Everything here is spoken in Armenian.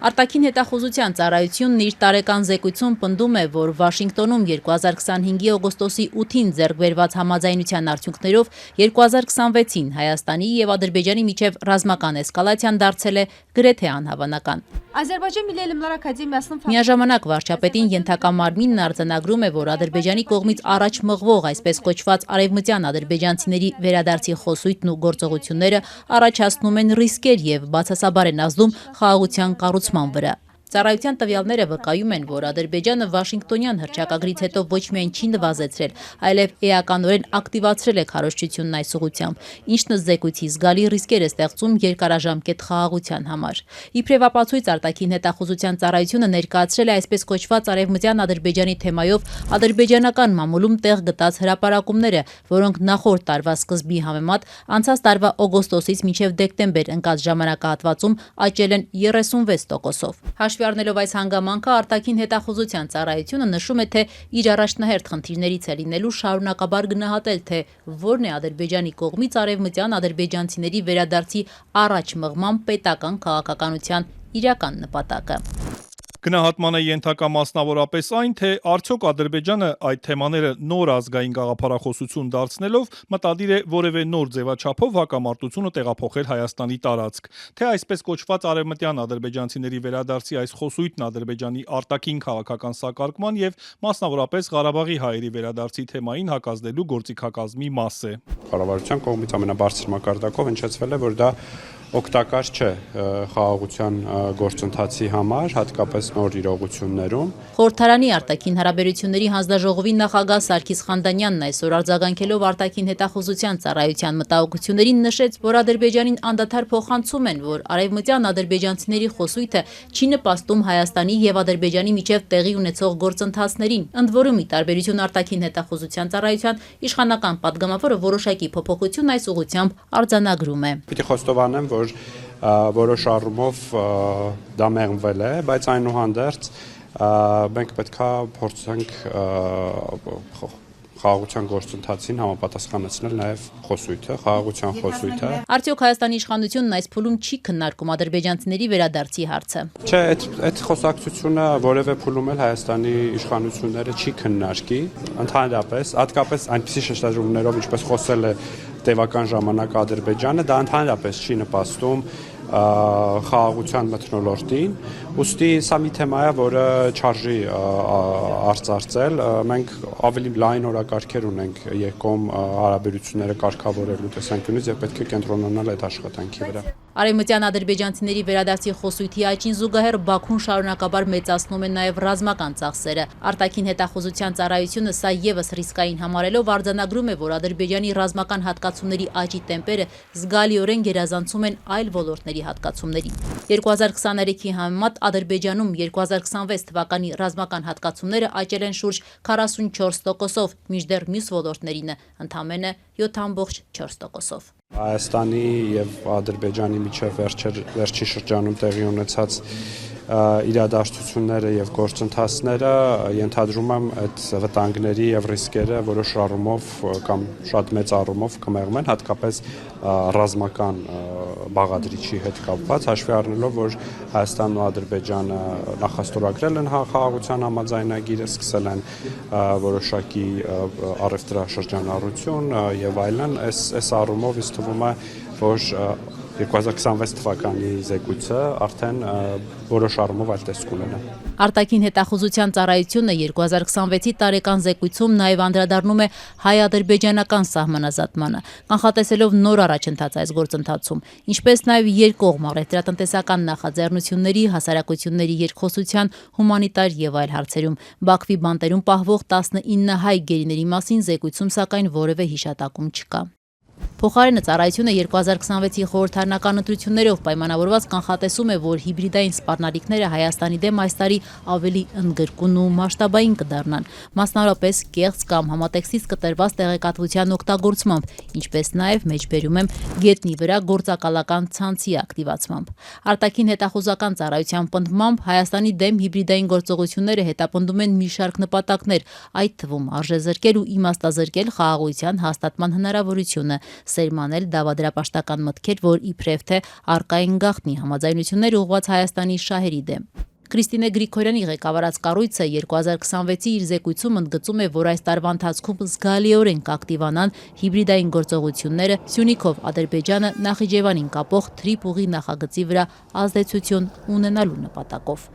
Արտաքին հետախուզության ծառայությունն իր տարեկան զեկույցում պնդում է, որ Վաշինգտոնում 2025-ի օգոստոսի 8-ին ձեռք բերված համաձայնության արդյունքներով 2026-ին Հայաստանի եւ Ադրբեջանի միջև ռազմական էսկալացիան դարձել է գրեթե անհավանական։ Միաժամանակ վարչապետին ենթակա մարմինն արձանագրում է, որ Ադրբեջանի կողմից առաջ մղվող այսպես կոչված արևմտյան ադրբեջանցիների վերադարձի խոսույթն ու գործողությունները առաջացնում են ռիսկեր եւ բացասաբար են ազդում խաղաղության կառուցման վրա։ Ծառայության տվյալները վկայում են, որ Ադրբեջանը Վաշինգտոնյան հռչակագրից հետո ոչ միայն չի նվազեցրել, այլև էականորեն ակտիվացրել է քարոզչությունն այս ուղղությամբ, ինչն ըստ զեկույցի զգալի ռիսկեր է ստեղծում երկարաժամկետ խաղաղության համար։ Իբրև ապացույց արտաքին հետախուզության ծառայությունը ներկայացրել է այսպես կոչված արևմտյան Ադրբեջանի թեմայով ադրբեջանական մամուլում տեղ գտած հրապարակումները, որոնք նախորդ տարվա սկզբի համեմատ անցած տարվա օգոստոսից մինչև դեկտեմբեր ընկած ժամանակահատվածում աճել են 36%-ով։ Հաշվի առնելով այս հանգամանքը, արտաքին հետախուզության ծառայությունը նշում է, թե իր առաջնահերթ խնդիրներից է լինելու շարունակաբար գնահատել, թե որն է Ադրբեջանի կողմից արևմտյան ադրբեջանցիների վերադարձի առաջ մղման պետական քաղաքականության իրական նպատակը։ Գնահատման է ենթակա մասնավորապես այն, թե արդյոք Ադրբեջանը այդ թեմաները նոր ազգային գաղափարախոսություն դարձնելով մտադիր է որևէ նոր ձևաչափով հակամարտությունը տեղափոխել Հայաստանի տարածք, թե այսպես կոչված արևմտյան ադրբեջանցիների վերադարձի այս խոսույթն Ադրբեջանի արտաքին քաղաքական սակարկման եւ մասնավորապես Ղարաբաղի հայերի վերադարձի թեմային հակազդելու գործիքակազմի մաս է։ Կառավարության կողմից ամենաբարձր մակարդակով հնչեցվել է, որ դա օգտակար չէ խաղաղության գործընթացի համար, հատկապես նոր իրողություններում։ Խորհրդարանի արտաքին հարաբերությունների հանձնաժողովի նախագահ Սարգիս Խանդանյանն այսօր արձագանքելով արտաքին հետախուզության ծառայության մտահոգություններին նշեց, որ Ադրբեջանին անդադար փոխանցում են, որ արևմտյան ադրբեջանցիների խոսույթը չի նպաստում Հայաստանի եւ Ադրբեջանի միջև տեղի ունեցող գործընթացներին, ընդ որում ի տարբերություն արտաքին հետախուզության ծառայության իշխանական падգամավորը որոշակի փոփոխություն այս ուղղությամբ արձանագրում է։ Պիտի խոստովանեմ, որ որոշ առումով դա մեղմվել է, բայց այնուհանդերձ մենք պետքա փորձենք խաղաղության գործընթացին համապատասխանեցնել նաև խոսույթը, խաղաղության խոսույթը։ Արդյոք Հայաստանի իշխանությունն այս փուլում չի քննարկում ադրբեջանցիների վերադարձի հարցը։ Չէ, այդ խոսակցությունը որևէ փուլում էլ Հայաստանի իշխանությունները չի քննարկի, ընդհանրապես, հատկապես այնպիսի շեշտադրումներով, ինչպես խոսել է տևական ժամանակ Ադրբեջանը, դա ընդհանրապես չի նպաստում խաղաղության մթնոլորտին, ուստի սա մի թեմա է, որը չարժի արծարծել, մենք ավելի լայն օրակարգեր ունենք երկկողմ հարաբերությունները կարգավորելու տեսանկյունից եւ պետք է կենտրոնանալ այդ աշխատանքի վրա։ Արևմտյան ադրբեջանցիների վերադարձի խոսույթի աճին զուգահեռ Բաքուն շարունակաբար մեծացնում է նաև ռազմական ծախսերը։ Արտաքին հետախուզության ծառայությունը սա եւս ռիսկային համարելով արձանագրում է, որ Ադրբեջանի ռազմական հատկացումների աճի տեմպերը զգալիորեն գերազանցում են այլ ոլորտների հատկացումների։ 2023-ի համեմատ Ադրբեջանում 2026 թվականի ռազմական հատկացումները աճել են շուրջ 44%-ով, մինչդեռ մյուս ոլորտներինը ընդամենը 7.4%-ով։ Հայաստանի եւ Ադրբեջանի միջև վերջի շրջանում տեղի ունեցած իրադարձությունները եւ գործընթացները ենթադրում եմ այդ վտանգների եւ ռիսկերը որոշ առումով կամ շատ մեծ առումով կմեղմեն, հատկապես ռազմական բաղադրիչի հետ կապված, հաշվի առնելով, որ Հայաստանն ու Ադրբեջանը նախաստորագրել են խաղաղության համաձայնագիրը, սկսել են որոշակի առևտրաշրջանառություն եւ այլն, այս առումով ինձ թվում է, որ 2026 թվականի զեկույցը արդեն որոշ առումով այլ տեսք ունենա։ Արտաքին հետախուզության ծառայությունը 2026-ի տարեկան զեկույցում նաև անդրադառնում է հայ-ադրբեջանական սահմանազատմանը, կանխատեսելով նոր առաջընթաց այս գործընթացում, ինչպես նաև երկկողմ առևտրատնտեսական նախաձեռնությունների, հասարակությունների երկխոսության, հումանիտար եւ այլ հարցերում։ Բաքվի բանտերում պահվող 19 հայ գերիների մասին զեկույցում սակայն որևէ հիշատակում չկա։ Փոխարենը ծառայությունը 2026-ի խորհրդարանական ընտրություններով պայմանավորված կանխատեսում է, որ հիբրիդային սպառնալիքները Հայաստանի դեմ այս տարի ավելի ընդգրկուն ու մասշտաբային կդառնան, մասնավորապես կեղծ կամ համատեքստից կտրված տեղեկատվության օգտագործմամբ, ինչպես նաև մեջբերում եմ գետնի վրա գործակալական ցանցի ակտիվացմամբ։ Արտաքին հետախուզական ծառայության պնդմամբ Հայաստանի դեմ հիբրիդային գործողությունները հետապնդում են մի շարք նպատակներ, այդ թվում արժեզրկել ու իմաստազրկել խաղաղության հաստատման հնարավորությունը, սերմանել դավադրապաշտական մտքեր, որ իբրև թե առկային գաղտնի համաձայնություններ ուղղված Հայաստանի շահերի դեմ։ Կրիստինե Գրիգորյանի ղեկավարած կառույցը 2026-ի իր զեկույցում ընդգծում է, որ այս տարվա ընթացքում զգալիորեն կակտիվանան հիբրիդային գործողությունները Սյունիքով Ադրբեջանը Նախիջևանին կապող Թրիպ ուղի նախագծի վրա ազդեցություն ունենալու նպատակով։